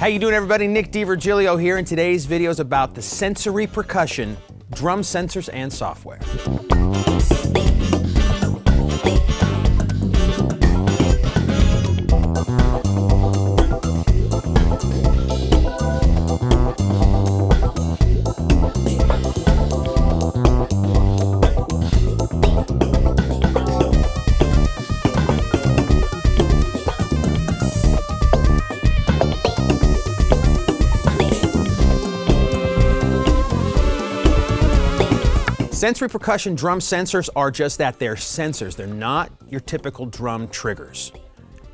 How you doing, everybody? Nick DiVirgilio here, and today's video is about the Sensory Percussion drum sensors and software. Sensory Percussion drum sensors are just that, they're sensors. They're not your typical drum triggers.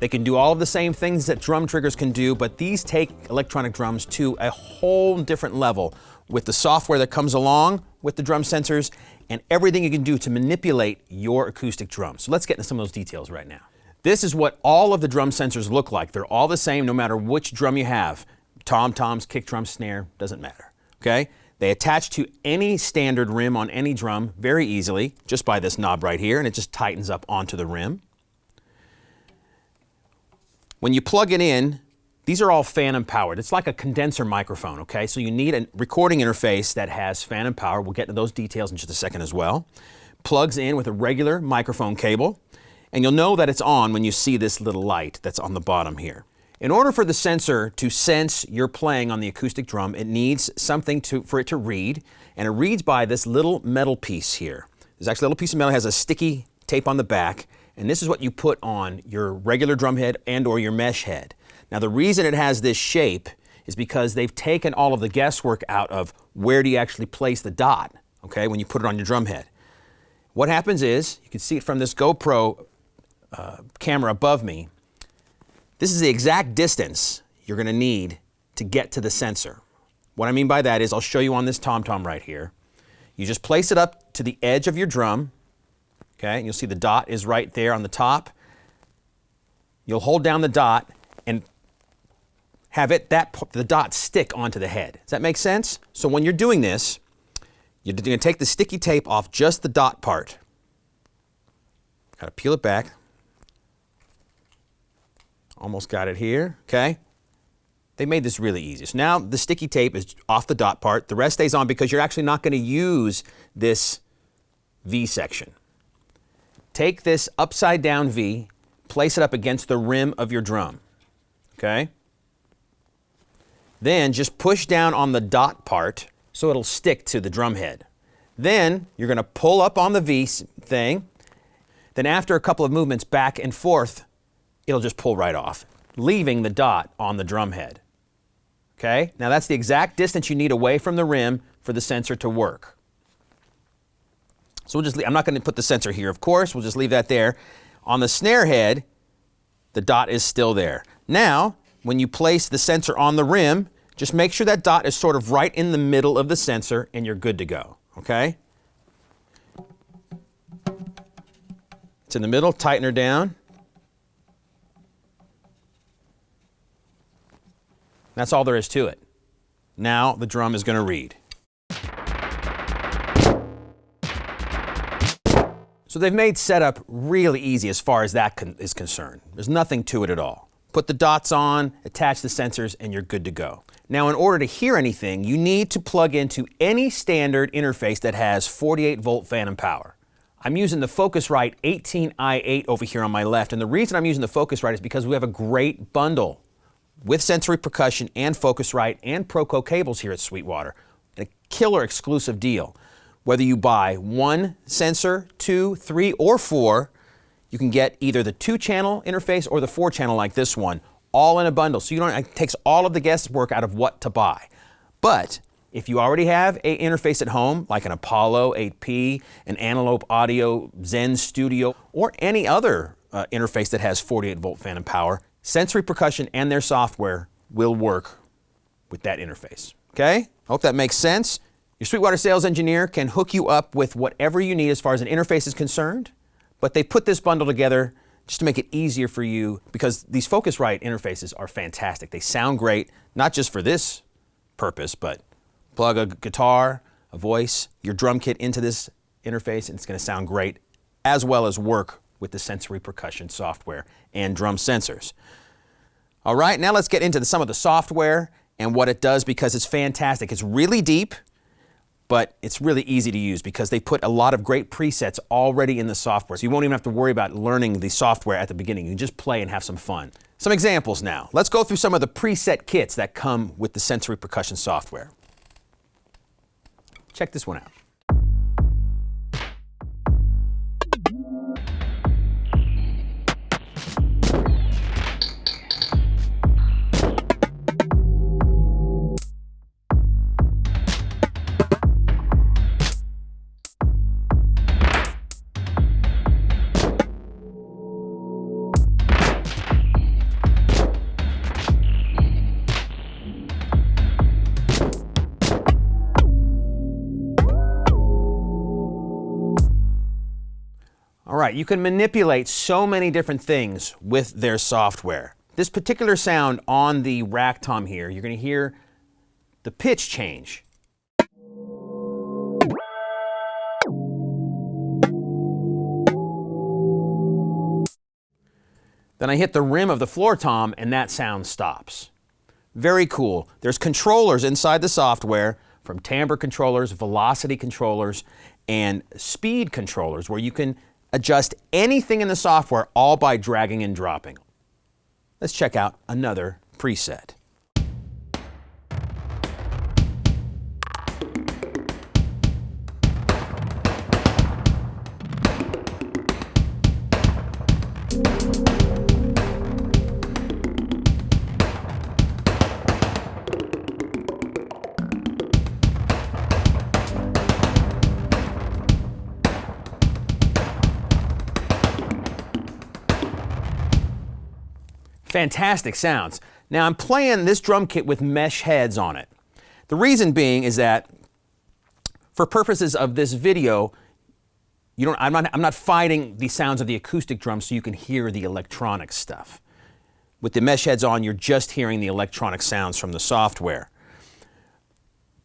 They can do all of the same things that drum triggers can do, but these take electronic drums to a whole different level with the software that comes along with the drum sensors and everything you can do to manipulate your acoustic drum. So let's get into some of those details right now. This is what all of the drum sensors look like. They're all the same no matter which drum you have. Tom-toms, kick drum, snare, doesn't matter, okay? They attach to any standard rim on any drum very easily, just by this knob right here, and it just tightens up onto the rim. When you plug it in, these are all phantom powered. It's like a condenser microphone, okay? So you need a recording interface that has phantom power. We'll get into those details in just a second as well. Plugs in with a regular microphone cable, and you'll know that it's on when you see this little light that's on the bottom here. In order for the sensor to sense your playing on the acoustic drum, it needs something for it to read, and it reads by this little metal piece here. There's actually a little piece of metal that has a sticky tape on the back, and this is what you put on your regular drum head and or your mesh head. Now the reason it has this shape is because they've taken all of the guesswork out of where do you actually place the dot, okay, when you put it on your drum head. What happens is, you can see it from this GoPro camera above me, this is the exact distance you're going to need to get to the sensor. What I mean by that is, I'll show you on this tom-tom right here. You just place it up to the edge of your drum, okay, and you'll see the dot is right there on the top. You'll hold down the dot and have the dot stick onto the head. Does that make sense? So when you're doing this, you're going to take the sticky tape off just the dot part. Got to peel it back. Almost got it here, okay? They made this really easy. So now the sticky tape is off the dot part. The rest stays on because you're actually not going to use this V section. Take this upside down V, place it up against the rim of your drum, okay? Then just push down on the dot part so it'll stick to the drum head. Then you're going to pull up on the V thing. Then after a couple of movements back and forth, it'll just pull right off, leaving the dot on the drum head. Okay? Now that's the exact distance you need away from the rim for the sensor to work. So I'm not going to put the sensor here, of course, we'll just leave that there. On the snare head, the dot is still there. Now, when you place the sensor on the rim, just make sure that dot is sort of right in the middle of the sensor and you're good to go. Okay? It's in the middle, tighten her down. That's all there is to it. Now the drum is going to read. So they've made setup really easy as far as that is concerned. There's nothing to it at all. Put the dots on, attach the sensors, and you're good to go. Now in order to hear anything, you need to plug into any standard interface that has 48 volt phantom power. I'm using the Focusrite 18i8 over here on my left, and the reason I'm using the Focusrite is because we have a great bundle with Sensory Percussion and Focusrite and Proco cables here at Sweetwater. A killer exclusive deal. Whether you buy one sensor, 2, 3, or 4, you can get either the 2-channel interface or the 4-channel like this one, all in a bundle. So it takes all of the guesswork out of what to buy. But if you already have an interface at home, like an Apollo 8P, an Antelope Audio Zen Studio, or any other interface that has 48 volt phantom power, Sensory Percussion and their software will work with that interface. Okay? Hope that makes sense. Your Sweetwater sales engineer can hook you up with whatever you need as far as an interface is concerned, but they put this bundle together just to make it easier for you because these Focusrite interfaces are fantastic. They sound great, not just for this purpose, but plug a guitar, a voice, your drum kit into this interface, and it's going to sound great, as well as work with the Sensory Percussion software and drum sensors. All right, now let's get into some of the software and what it does, because it's fantastic. It's really deep, but it's really easy to use because they put a lot of great presets already in the software. So you won't even have to worry about learning the software at the beginning. You can just play and have some fun. Some examples now. Let's go through some of the preset kits that come with the Sensory Percussion software. Check this one out. All right, you can manipulate so many different things with their software. This particular sound on the rack tom here, you're going to hear the pitch change. Then I hit the rim of the floor tom and that sound stops. Very cool. There's controllers inside the software, from timbre controllers, velocity controllers, and speed controllers, where you can adjust anything in the software all by dragging and dropping. Let's check out another preset. Fantastic sounds. Now I'm playing this drum kit with mesh heads on it. The reason being is that for purposes of this video, I'm not fighting the sounds of the acoustic drums so you can hear the electronic stuff. With the mesh heads on, you're just hearing the electronic sounds from the software.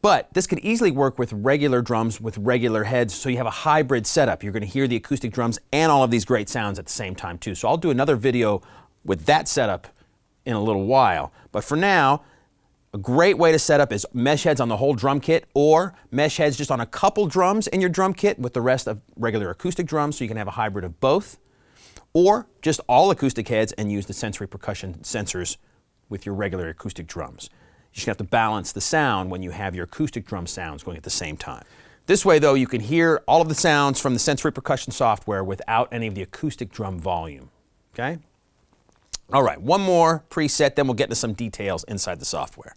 But this could easily work with regular drums with regular heads, so you have a hybrid setup. You're going to hear the acoustic drums and all of these great sounds at the same time too. So I'll do another video with that setup in a little while. But for now, a great way to set up is mesh heads on the whole drum kit, or mesh heads just on a couple drums in your drum kit with the rest of regular acoustic drums, so you can have a hybrid of both. Or just all acoustic heads and use the Sensory Percussion sensors with your regular acoustic drums. You should have to balance the sound when you have your acoustic drum sounds going at the same time. This way though, you can hear all of the sounds from the Sensory Percussion software without any of the acoustic drum volume. Okay? All right, one more preset, then we'll get into some details inside the software.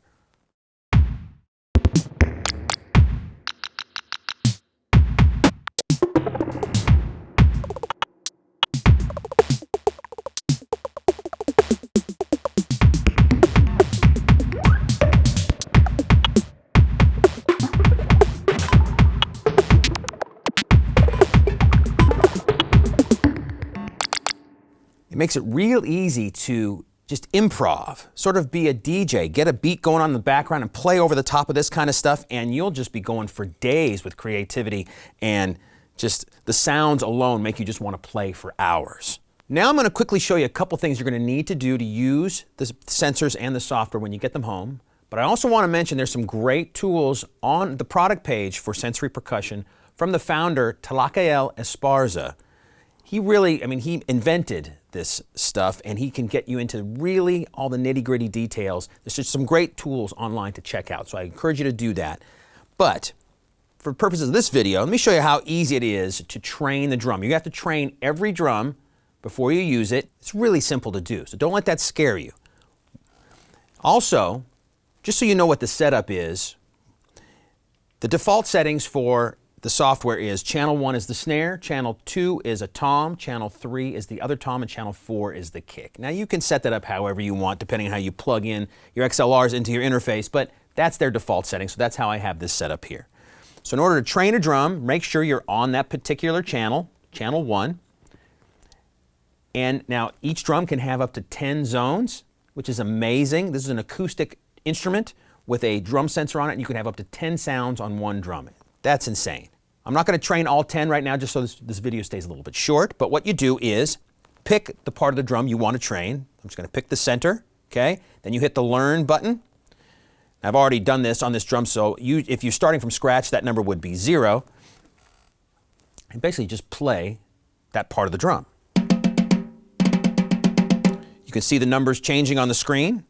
It makes it real easy to just improv, sort of be a DJ, get a beat going on in the background and play over the top of this kind of stuff, and you'll just be going for days with creativity, and just the sounds alone make you just want to play for hours. Now I'm going to quickly show you a couple things you're going to need to do to use the sensors and the software when you get them home. But I also want to mention there's some great tools on the product page for Sensory Percussion from the founder, Talakael Esparza. He really, he invented this stuff, and he can get you into really all the nitty-gritty details. There's just some great tools online to check out, so I encourage you to do that. But for purposes of this video, let me show you how easy it is to train the drum. You have to train every drum before you use it. It's really simple to do, so don't let that scare you. Also, just so you know what the setup is, the default settings for the software is channel 1 is the snare, channel 2 is a tom, channel 3 is the other tom, and channel 4 is the kick. Now you can set that up however you want depending on how you plug in your XLRs into your interface, but that's their default setting, so that's how I have this set up here. So in order to train a drum, make sure you're on that particular channel, channel 1. And now each drum can have up to 10 zones, which is amazing. This is an acoustic instrument with a drum sensor on it, and you can have up to 10 sounds on one drum. That's insane. I'm not going to train all 10 right now just so this video stays a little bit short, but what you do is pick the part of the drum you want to train. I'm just going to pick the center, okay? Then you hit the Learn button. I've already done this on this drum, so if you're starting from scratch, that number would be 0. And basically just play that part of the drum. You can see the numbers changing on the screen.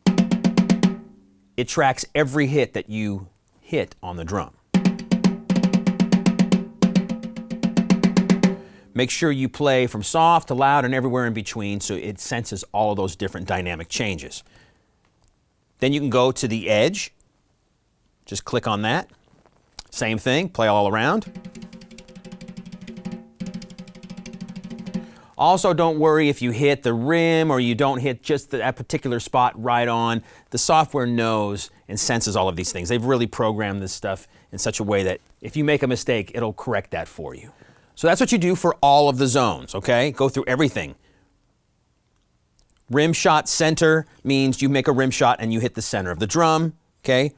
It tracks every hit that you hit on the drum. Make sure you play from soft to loud and everywhere in between so it senses all of those different dynamic changes. Then you can go to the Edge. Just click on that. Same thing, play all around. Also, don't worry if you hit the rim or you don't hit just that particular spot right on. The software knows and senses all of these things. They've really programmed this stuff in such a way that if you make a mistake, it'll correct that for you. So that's what you do for all of the zones, okay? Go through everything. Rimshot Center means you make a rim shot and you hit the center of the drum, okay?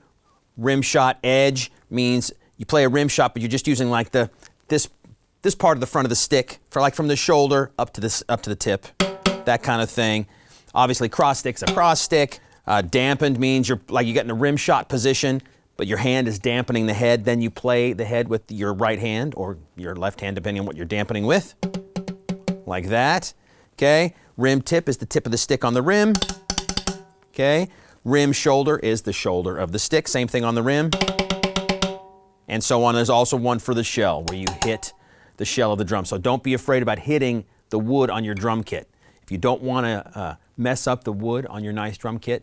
Rimshot Edge means you play a rim shot, but you're just using like this part of the front of the stick, from the shoulder up to the tip, that kind of thing. Obviously, cross stick's a cross stick. Dampened means you're getting a rim shot position, but your hand is dampening the head. Then you play the head with your right hand or your left hand, depending on what you're dampening with, like that. Okay. Rim tip is the tip of the stick on the rim. Okay. Rim shoulder is the shoulder of the stick. Same thing on the rim. And so on. There's also one for the shell where you hit the shell of the drum. So don't be afraid about hitting the wood on your drum kit. If you don't want to mess up the wood on your nice drum kit,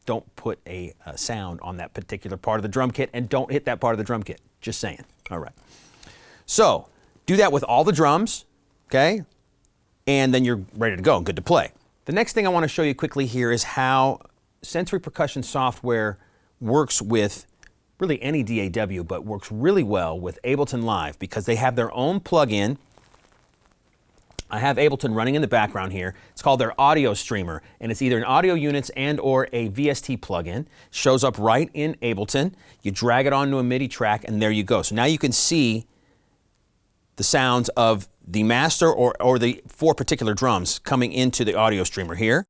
don't put a sound on that particular part of the drum kit, and don't hit that part of the drum kit. Just saying. All right. So do that with all the drums, okay? And then you're ready to go, good to play. The next thing I want to show you quickly here is how Sensory Percussion software works with really any DAW, but works really well with Ableton Live because they have their own plugin. I have Ableton running in the background here. It's called their audio streamer, and it's either an audio units and or a VST plugin. Shows up right in Ableton. You drag it onto a MIDI track, and there you go. So now you can see the sounds of the master or the 4 particular drums coming into the audio streamer here.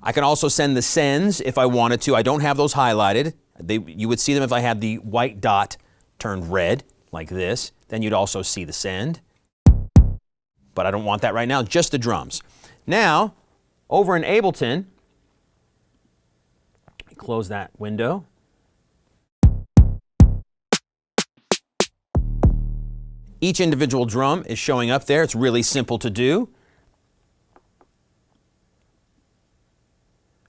I can also send the sends if I wanted to. I don't have those highlighted. You would see them if I had the white dot turned red, like this. Then you'd also see the send. But I don't want that right now, just the drums. Now, over in Ableton, close that window. Each individual drum is showing up there. It's really simple to do.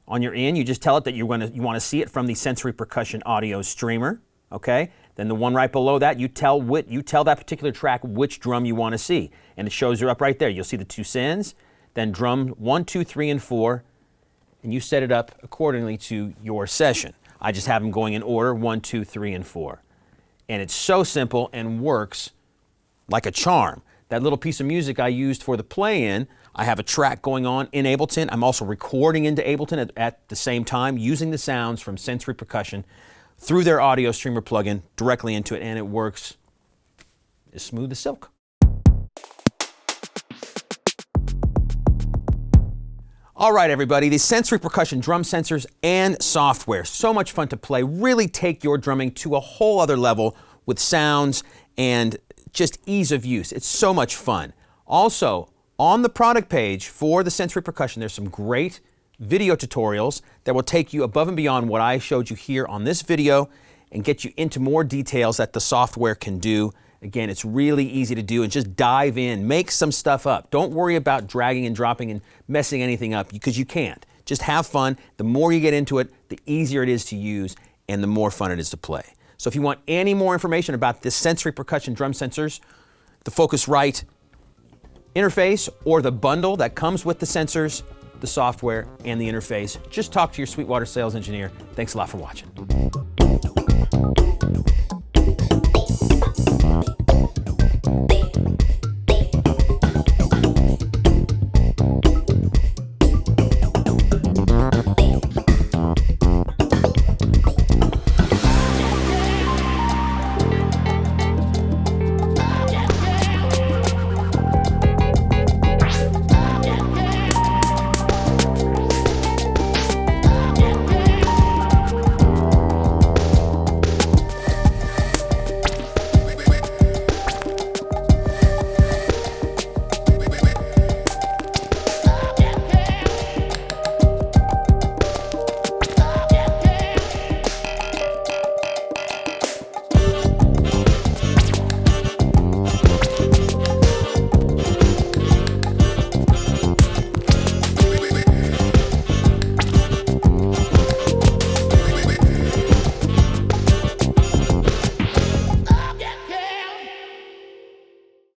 On your in, you just tell it that you want to see it from the Sensory Percussion audio streamer. Okay. Then the one right below that, you tell that particular track which drum you want to see, and it shows you up right there. You'll see the 2 sends, then drum 1, 2, 3, and 4, and you set it up accordingly to your session. I just have them going in order 1, 2, 3, and 4, and it's so simple and works like a charm. That little piece of music I used for the play-in, I have a track going on in Ableton. I'm also recording into Ableton at the same time, using the sounds from Sensory Percussion through their audio streamer plugin directly into it, and it works as smooth as silk. All right, everybody, the Sensory Percussion drum sensors and software. So much fun to play. Really take your drumming to a whole other level with sounds and just ease of use. It's so much fun. Also, on the product page for the Sensory Percussion, there's some great video tutorials that will take you above and beyond what I showed you here on this video and get you into more details that the software can do. Again, it's really easy to do, and just dive in, make some stuff up. Don't worry about dragging and dropping and messing anything up, because you can't. Just have fun. The more you get into it, the easier it is to use and the more fun it is to play. So if you want any more information about this Sensory Percussion drum sensors, the Focusrite interface, or the bundle that comes with the sensors, the software, and the interface, just talk to your Sweetwater sales engineer. Thanks a lot for watching.